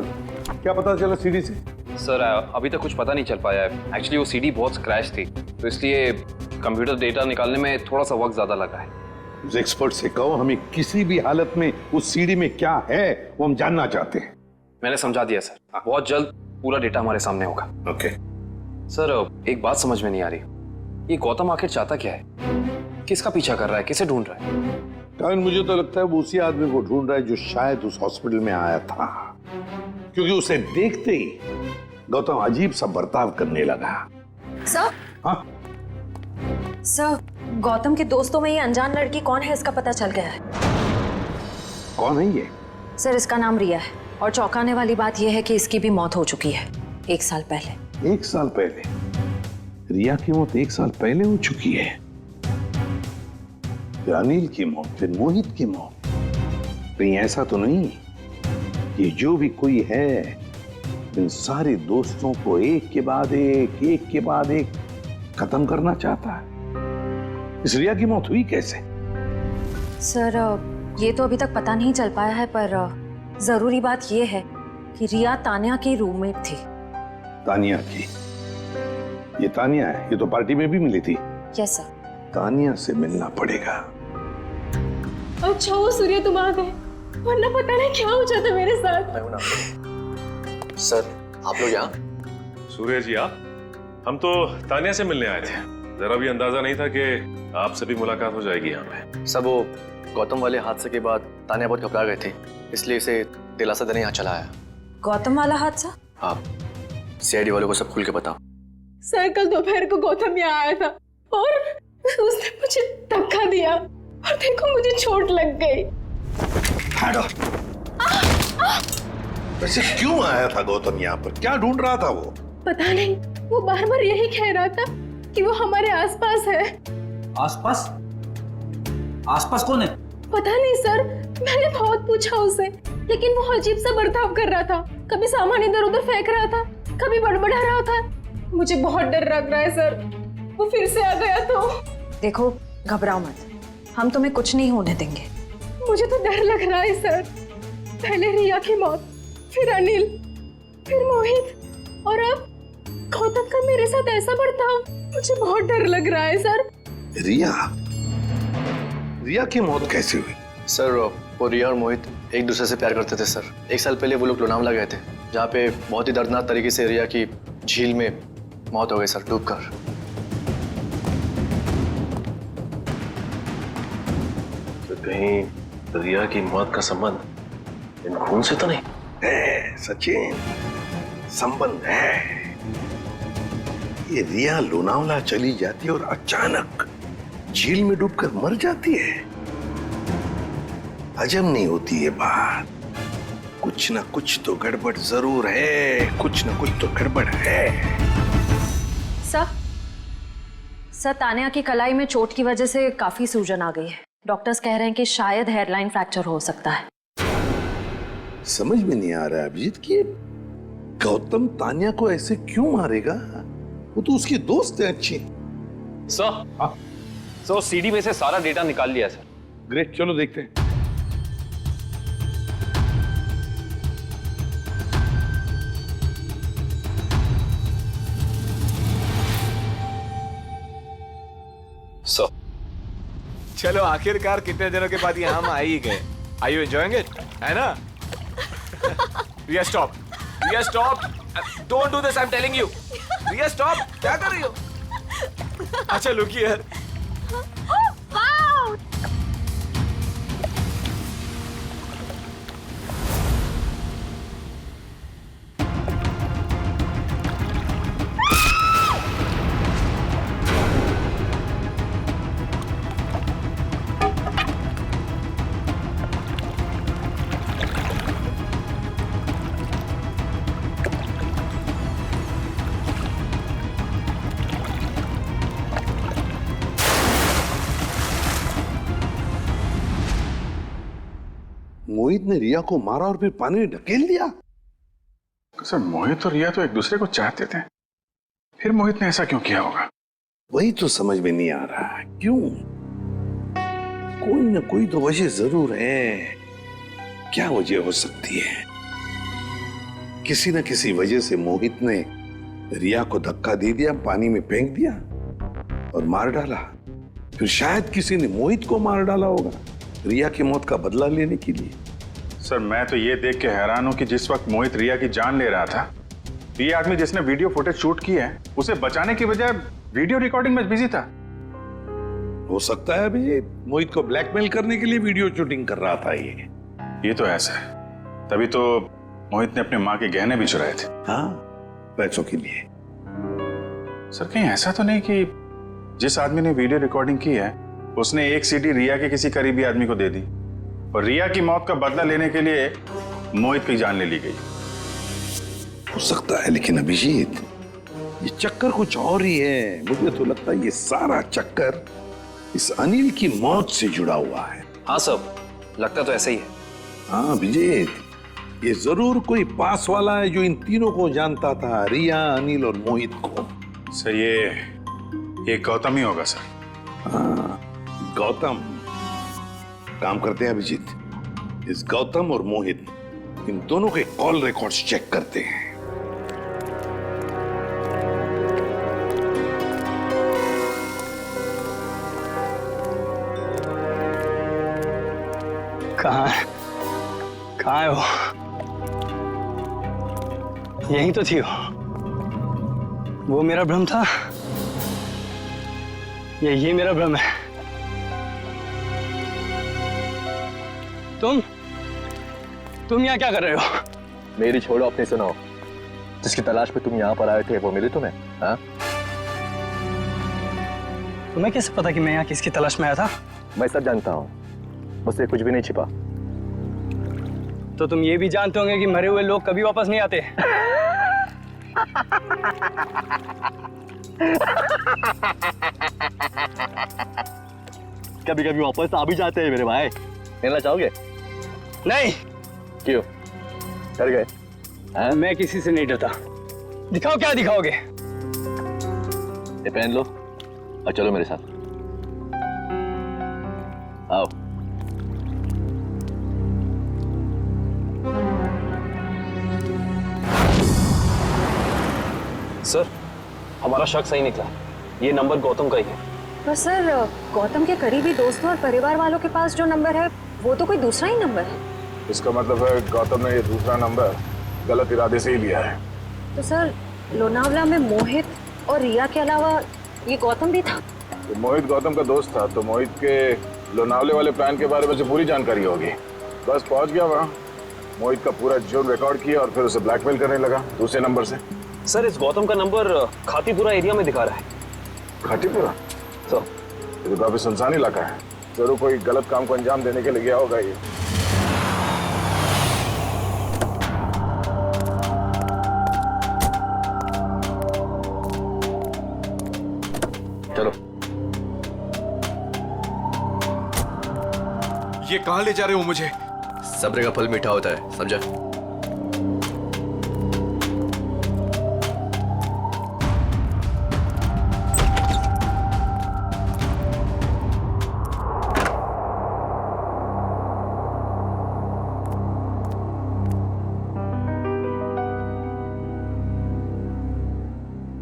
Speaker 19: क्या पता चला सीढ़ी से?
Speaker 11: सर अभी तक कुछ पता नहीं चल पाया है। एक्चुअली वो सीढ़ी बहुत स्क्रैच थी, तो इसलिए कंप्यूटर डेटा निकालने में थोड़ा सा वक्त ज्यादा लगा है।
Speaker 13: उस एक्सपर्ट से कहो, हमें किसी भी हालत में उस सीढ़ी में क्या है वो हम जानना चाहते हैं।
Speaker 11: मैंने समझा दिया सर, बहुत जल्द पूरा डेटा हमारे सामने होगा।
Speaker 13: ओके।
Speaker 11: सर एक बात समझ में नहीं आ रही, ये गौतम आखिर चाहता क्या है? किसका पीछा कर रहा है? किसे ढूंढ रहा है?
Speaker 13: कारण मुझे तो लगता है वो उसी आदमी को ढूंढ रहा है जो शायद उस हॉस्पिटल में आया था, क्योंकि उसे देखते ही गौतम अजीब सा बर्ताव करने लगा।
Speaker 15: सर।
Speaker 13: हाँ?
Speaker 15: सर, गौतम के दोस्तों में ये अनजान लड़की कौन है इसका पता चल गया है।
Speaker 13: कौन है ये?
Speaker 15: सर इसका नाम रिया है, और चौंकाने वाली बात यह है कि इसकी भी मौत हो चुकी है 1 साल पहले।
Speaker 13: 1 साल पहले? रिया की मौत 1 साल पहले हो चुकी है। फिर अनिल की मौत, फिर मोहित की मौत। कहीं ऐसा तो नहीं ये जो भी कोई है इन सारे दोस्तों को एक के बाद एक खत्म करना चाहता है? इस रिया की मौत हुई कैसे?
Speaker 15: सर ये तो अभी तक पता नहीं चल पाया है, पर जरूरी बात यह है कि रिया तानिया की रूममेट थी।
Speaker 13: तानिया की? ये तानिया है, ये तो पार्टी में भी मिली थी।
Speaker 15: यस सर,
Speaker 13: तानिया से मिलना पड़ेगा।
Speaker 17: अच्छा वो सूर्य तुम आ गए, वरना पता नहीं क्या हो जाता मेरे साथ।
Speaker 10: सर आप लोग यहाँ? सूर्य जी आप? हम तो तानिया से मिलने आए थे। जरा भी अंदाजा नहीं था कि आपसे भी मुलाकात हो जाएगी यहाँ पे।
Speaker 21: सब वो गौतम वाले हादसे के बाद तानिया बहुत घबरा गए थे, इसलिए इसे दिलासा देने यहाँ चला आया।
Speaker 18: गौतम वाला हादसा?
Speaker 21: आप सीआईडी वालों को सब खुल के बताओ।
Speaker 17: सर कल दोपहर को गौतम यहाँ आया था और उसने मुझे धक्का दिया और देखो मुझे चोट लग गई।
Speaker 13: वैसे क्यों आया था गौतम यहाँ पर? क्या ढूंढ रहा था वो?
Speaker 17: पता नहीं, वो बार बार यही कह रहा था कि वो हमारे आसपास है।
Speaker 16: आसपास? आसपास कौन है?
Speaker 17: पता नहीं सर, मैंने बहुत पूछा उसे, लेकिन वो अजीब सा बर्ताव कर रहा था। कभी सामान इधर उधर फेंक रहा था, कभी बड़बड़ा रहा था। मुझे बहुत डर लग रहा है सर, वो फिर से आ गया तो।
Speaker 18: देखो घबराओ मत, हम तुम्हें कुछ नहीं होने देंगे।
Speaker 17: मुझे तो डर लग रहा है सर। पहले रिया की मौत, फिर अनिल, फिर मोहित और अब गौतम का मेरे साथ ऐसा बर्ताव। मुझे बहुत डर लग रहा है सर।
Speaker 13: रिया की मौत कैसे हुई?
Speaker 21: सर वो रिया और मोहित एक दूसरे से प्यार करते थे सर। 1 साल पहले वो लोग लोनावला गए थे, जहाँ पे बहुत ही दर्दनाक तरीके से रिया की झील में मौत हो गई सर, डूबकर।
Speaker 10: तो कहीं रिया की मौत का संबंध इन खून से तो नहीं
Speaker 13: है? सचिन, संबंध है। ये रिया लोनावला चली जाती है और अचानक झील में डूबकर मर जाती है। हजम नहीं होती ये बात। कुछ ना कुछ तो गड़बड़ जरूर है, कुछ ना कुछ तो गड़बड़ है।
Speaker 18: सर तानिया की कलाई में चोट की वजह से काफी सूजन आ गई है। डॉक्टर्स कह रहे हैं कि शायद हेयरलाइन फ्रैक्चर हो सकता है।
Speaker 13: समझ में नहीं आ रहा है अभिजीत कि गौतम तानिया को ऐसे क्यों मारेगा? वो तो उसकी दोस्त है अच्छी।
Speaker 11: सर सीडी में से सारा डेटा निकाल लिया सर।
Speaker 13: ग्रेट, चलो देखते हैं।
Speaker 4: चलो आखिरकार कितने दिनों के बाद यहाँ हम आ ही गए। Are you enjoying it? है ना? Riya stop, Riya stop, don't do this, I am telling you. Riya stop, क्या कर रही हो? अच्छा लुक हियर।
Speaker 13: मोहित ने रिया को मारा और फिर पानी में ढकेल दिया।
Speaker 9: सर मोहित और रिया तो एक दूसरे को चाहते थे, फिर मोहित ने ऐसा क्यों किया होगा?
Speaker 13: वही तो समझ में नहीं आ रहा है, क्यों? कोई ना कोई तो वजह जरूर है। क्या वजह हो सकती है? किसी न किसी वजह से मोहित ने रिया को धक्का दे दिया, पानी में फेंक दिया और मार डाला। फिर शायद किसी ने मोहित को मार डाला होगा रिया की मौत का बदला लेने के लिए।
Speaker 9: सर मैं तो ये देख के हैरान हूं कि जिस वक्त मोहित रिया की जान ले रहा था, ये आदमी जिसने वीडियो फुटेज शूट की है, उसे बचाने की बजाय वीडियो रिकॉर्डिंग में बिजी था।
Speaker 13: हो सकता है अभी मोहित को ब्लैकमेल करने के लिए वीडियो शूटिंग कर रहा था।
Speaker 9: ये तो ऐसा है, तभी तो मोहित ने अपने माँ के गहने भी चुराए थे।
Speaker 13: हाँ, पैसों के लिए।
Speaker 9: सर कहीं ऐसा तो नहीं कि जिस आदमी ने वीडियो रिकॉर्डिंग की है उसने एक सीडी रिया के किसी करीबी आदमी को दे दी और रिया की मौत का बदला लेने के लिए मोहित की जान ले ली गई?
Speaker 13: हो सकता है, लेकिन अभिजीत ये चक्कर कुछ और ही है। मुझे तो लगता है ये सारा चक्कर इस अनिल की मौत से जुड़ा हुआ है।
Speaker 21: हाँ सब लगता तो ऐसा ही है।
Speaker 13: हाँ अभिजीत, ये जरूर कोई पास वाला है जो इन तीनों को जानता था, रिया, अनिल और मोहित को।
Speaker 9: सर ये गौतम ही होगा सर।
Speaker 13: हाँ गौतम। काम करते हैं अभिजीत, इस गौतम और मोहित इन दोनों के कॉल रिकॉर्ड्स चेक करते हैं।
Speaker 5: कहाँ है वो? यही तो थी वो मेरा भ्रम था। ये मेरा भ्रम है। तुम यहाँ क्या कर रहे हो?
Speaker 21: मेरी छोड़ो, अपनी सुनाओ। जिसकी तलाश में तुम यहाँ पर आए थे वो मिली तुम्हें? हाँ?
Speaker 5: तुम्हें कैसे पता कि मैं यहाँ किसकी तलाश में आया था?
Speaker 21: मैं सब जानता हूँ, मुझसे कुछ भी नहीं छिपा।
Speaker 5: तो तुम ये भी जानते होंगे कि मरे हुए लोग कभी वापस नहीं आते।
Speaker 21: कभी कभी वापस आ भी जाते हैं मेरे भाई। मिलना चाहोगे?
Speaker 5: नहीं।
Speaker 21: क्यों? डर गए?
Speaker 5: मैं किसी से नहीं डरता। दिखाओ, क्या दिखाओगे?
Speaker 21: ये पहन लो और चलो मेरे साथ। आओ।
Speaker 11: सर, हमारा शक सही निकला। ये नंबर गौतम का ही है।
Speaker 18: पर सर, गौतम के करीबी दोस्तों और परिवार वालों के पास जो नंबर है वो तो कोई दूसरा ही नंबर है।
Speaker 9: इसका मतलब है गौतम ने ये दूसरा नंबर गलत इरादे से ही लिया है।
Speaker 18: तो सर, लोनावला में मोहित और रिया के अलावा ये गौतम भी था।
Speaker 9: तो मोहित गौतम का दोस्त था, तो मोहित के लोनावले वाले प्लान के बारे में जो पूरी जानकारी होगी। बस पहुंच गया वहाँ, मोहित का पूरा जुर्म रिकॉर्ड किया और फिर उसे ब्लैकमेल करने लगा दूसरे नंबर से।
Speaker 11: सर, इस गौतम का नंबर खातीपुरा एरिया में दिखा रहा है।
Speaker 9: खातीपुरा?
Speaker 11: तो
Speaker 9: ये तो काफी सुनसान इलाका है। जरूर कोई गलत काम को अंजाम देने के लिए गया होगा ये।
Speaker 21: चलो।
Speaker 6: ये कहाँ ले जा रहे हो मुझे?
Speaker 21: सब्र का फल मीठा होता है, समझा?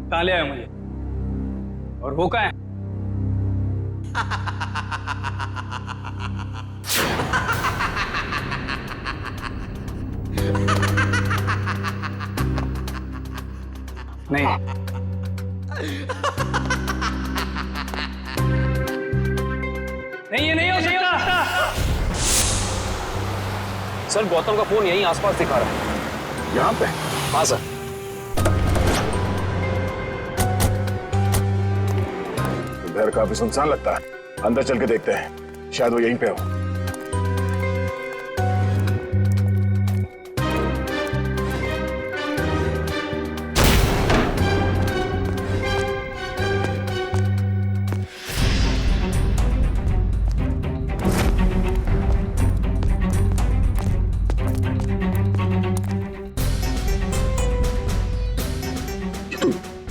Speaker 5: कहाँ ले आया मुझे? और वो कहाँ है? नहीं, ये नहीं हो सकता।
Speaker 11: सर, गौतम का फोन यहीं आसपास दिखा रहा है।
Speaker 9: यहाँ पे?
Speaker 11: हाँ सर।
Speaker 9: घर काफी सुनसान लगता है, अंदर चल के देखते हैं, शायद वो यहीं पे हो।
Speaker 13: ये तो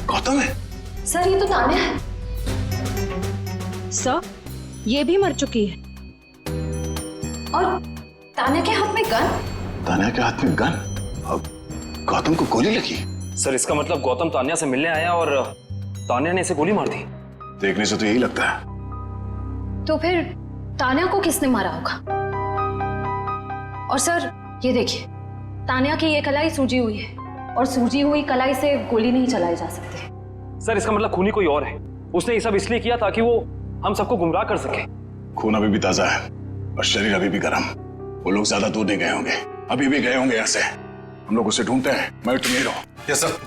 Speaker 13: गौतम है।
Speaker 18: सर, ये तो तान्या है। सर, ये भी मर चुकी है। और तान्या के हाथ में गन।
Speaker 13: तान्या के हाथ में गन? अब गौतम को गोली लगी?
Speaker 11: सर, इसका मतलब गौतम तान्या से मिलने आया और तान्या ने इसे गोली मार दी।
Speaker 9: देखने से तो यही लगता है।
Speaker 18: तो फिर तान्या को किसने मारा होगा? और सर, ये देखिए, तान्या की ये कलाई सूजी हुई है और सूजी हुई कलाई से गोली नहीं चलाई जा सकती।
Speaker 11: सर, इसका मतलब खूनी कोई और है। उसने ये सब इसलिए किया ताकि वो हम सबको गुमराह कर सके।
Speaker 9: खून अभी भी ताजा है और शरीर अभी भी गर्म। वो लोग ज्यादा दूर नहीं गए होंगे, अभी भी गए होंगे यहाँ से। हम लोग उसे ढूंढते हैं। मैं तुम यहीं रहो।
Speaker 6: Yes sir.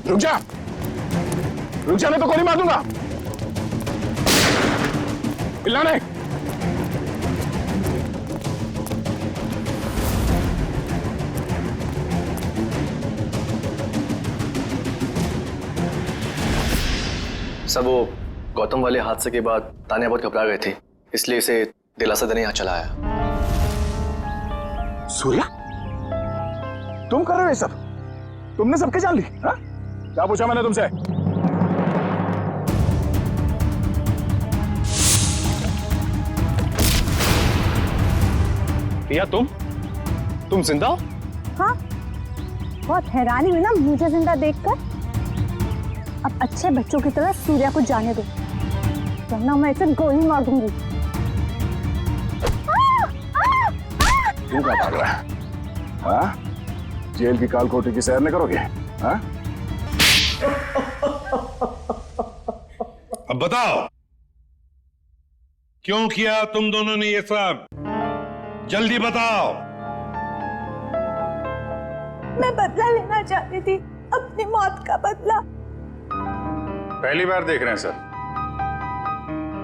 Speaker 9: रुक जा, रुक जा, मैं तो गोली मार दूंगा। हिलना नहीं।
Speaker 21: सब वो गौतम वाले हादसे के बाद तान्या बहुत घबरा गई थी, इसलिए इसे दिलासा देने यहाँ चला आया।
Speaker 9: सूर्या, तुम कर रहे हो ये सब? तुमने सबकी जान ली? हाँ? क्या पूछा मैंने तुमसे?
Speaker 11: रिया तुम जिंदा हो?
Speaker 2: हाँ, बहुत हैरानी हुई ना मुझे जिंदा देखकर। अब अच्छे बच्चों की तरह सूर्या को जाने दो, वरना मैं इसे गोली मार दूंगी।
Speaker 9: तू क्या भाग रहा है? हाँ? जेल की कालकोठी की सैर न करोगे? हाँ?
Speaker 19: अब बताओ, क्यों किया तुम दोनों ने ये सब? जल्दी बताओ।
Speaker 2: मैं बदला लेना चाहती थी, अपनी मौत का बदला।
Speaker 9: पहली बार देख रहे हैं सर,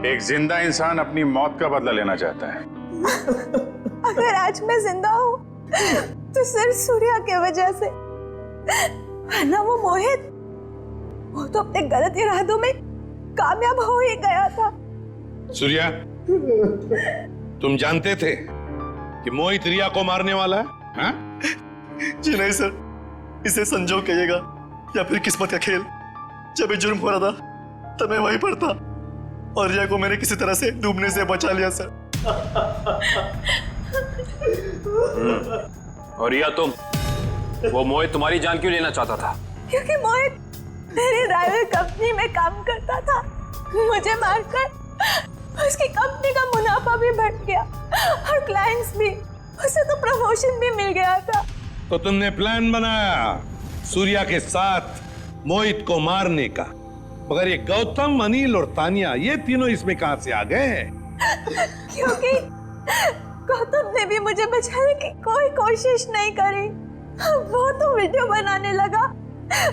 Speaker 9: एक जिंदा इंसान अपनी मौत का बदला लेना चाहता है।
Speaker 2: अगर आज मैं जिंदा हूँ तो सिर्फ सूर्या की वजह से, वरना वो मोहित, वो तो अपने गलत इरादों में कामयाब हो ही गया था।
Speaker 19: सूर्या, तुम जानते थे कि मोहित रिया को मारने वाला है? हाँ?
Speaker 3: जी नहीं सर, इसे संजोग कहिएगा या फिर किस्मत का खेल। जब ये जुर्म हो रहा था तब मैं वहीं पर था और रिया को मैंने किसी तरह से डूबने से बचा लिया सर।
Speaker 11: और रिया वो मोहित तुम्हारी जान क्यों लेना चाहता था?
Speaker 2: क्योंकि मोहित मेरी राइवल कंपनी में काम करता था। मुझे मारकर उसकी कंपनी का मुनाफा भी बढ़ गया और क्लाइंट्स भी, उसे तो प्रमोशन भी मिल गया था।
Speaker 19: तो तुमने प्लान बनाया सूर्या के साथ मोहित को मारने का, मगर ये गौतम, अनिल और तानिया, ये तीनों इसमें कहां से आ गए?
Speaker 2: क्योंकि गौतम ने भी मुझे बचाने की कोई कोशिश नहीं करी। वो तो वीडियो बनाने लगा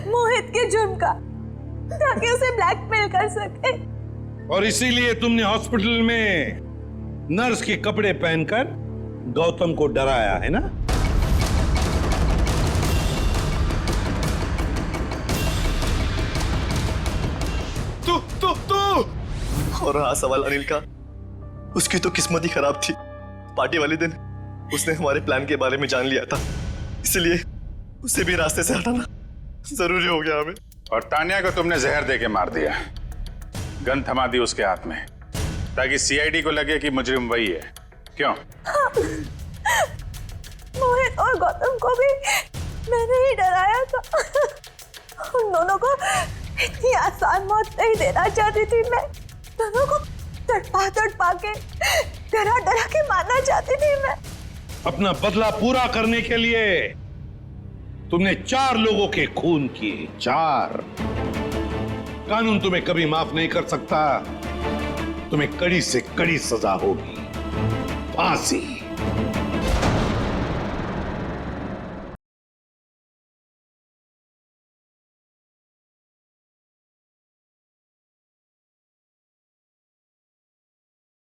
Speaker 2: मोहित के जुर्म का, ताकि उसे ब्लैकमेल कर सके।
Speaker 19: और इसीलिए तुमने हॉस्पिटल में नर्स के कपड़े पहनकर गौतम को डराया, है ना?
Speaker 3: तू और हाँ, सवाल अनिल का, उसकी तो किस्मत ही खराब थी। पार्टी वाले दिन उसने हमारे प्लान के बारे में जान लिया था, इसलिए उसे भी रास्ते से हटाना जरूरी हो गया हमें।
Speaker 9: और तानिया को तुमने जहर देके मार दिया, गन थमा दी उसके हाथ में, ताकि सीआईडी को लगे कि मुजरिम वही है। क्यों?
Speaker 2: मोहित और गौतम को भी मैंने ही डराया था। उन दोनों को इतनी आसान मौत नहीं देना चाहती थी मैं। दोनों को तड़पा के, डरा के मारना चाहती थी मैं।
Speaker 19: अपना बदला पूरा करने के लिए तुमने 4 लोगों के खून किए, 4। कानून तुम्हें कभी माफ नहीं कर सकता। तुम्हें कड़ी से कड़ी सजा होगी, फांसी।